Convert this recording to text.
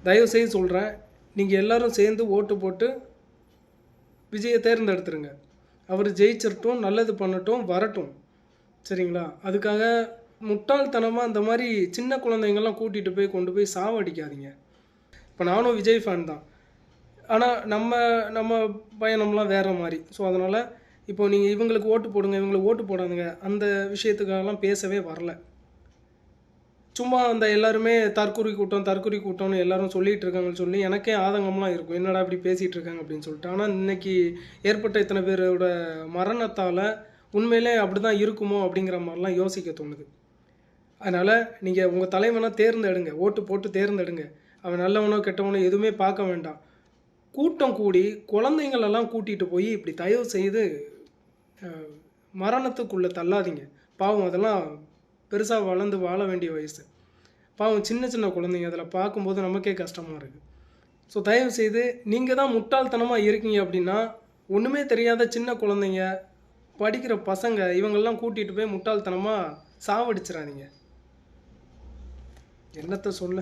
தயவுசெய்து சொல்கிறேன், நீங்கள் எல்லோரும் சேர்ந்து ஓட்டு போட்டு விஜயை தேர்ந்தெடுத்துருங்க. அவர் ஜெயிச்சிரட்டும், நல்லது பண்ணட்டும், வரட்டும். சரிங்களா? அதுக்காக முட்டாள்தனமாக இந்த மாதிரி சின்ன குழந்தைங்கள்லாம் கூட்டிகிட்டு போய் கொண்டு போய் சாவடிக்காதீங்க. இப்போ நானும் விஜய் ஃபேன் தான். ஆனால் நம்ம நம்ம பயணம்லாம் வேறு மாதிரி. ஸோ அதனால் இப்போ நீங்கள் இவங்களுக்கு ஓட்டு போடுங்க, இவங்களுக்கு ஓட்டு போடாதுங்க, அந்த விஷயத்துக்காகலாம் பேசவே வரல. சும்மா அந்த எல்லாருமே தற்குறி கூட்டம்னு எல்லாரும் சொல்லிகிட்டு இருக்காங்கன்னு சொல்லி எனக்கே ஆதங்கம்லாம் இருக்கும். என்னடா இப்படி பேசிகிட்டு இருக்காங்க அப்படின்னு சொல்லிட்டு. ஆனால் இன்றைக்கி ஏற்பட்ட இத்தனை பேரோட மரணத்தால் உண்மையிலே அப்படி தான் இருக்குமோ அப்படிங்கிற மாதிரிலாம் யோசிக்க தோணுது. அதனால் நீங்கள் உங்கள் தலைவனை தேர்ந்தெடுங்க, ஓட்டு போட்டு தேர்ந்தெடுங்க. அவன் நல்லவனோ கெட்டவனோ எதுவுமே பார்க்க வேண்டாம். கூட்டம் கூடி குழந்தைங்களெல்லாம் கூட்டிகிட்டு போய் இப்படி தயவு செய்து மரணத்துக்குள்ளே தள்ளாதீங்க. பாவம் அதெல்லாம் பெருசாக வளர்ந்து வாழ வேண்டிய வயசு. பாவம் சின்ன சின்ன குழந்தைங்க அதில் பார்க்கும்போது நமக்கே கஷ்டமாக இருக்குது. ஸோ தயவுசெய்து நீங்கள் தான் முட்டாள்தனமாக இருக்கீங்க அப்படின்னா, ஒன்றுமே தெரியாத சின்ன குழந்தைங்க, படிக்கிற பசங்க இவங்கெல்லாம் கூட்டிகிட்டு போய் முட்டாள்தனமாக சாவடிச்சிடாதீங்க. என்னத்தை சொல்ல.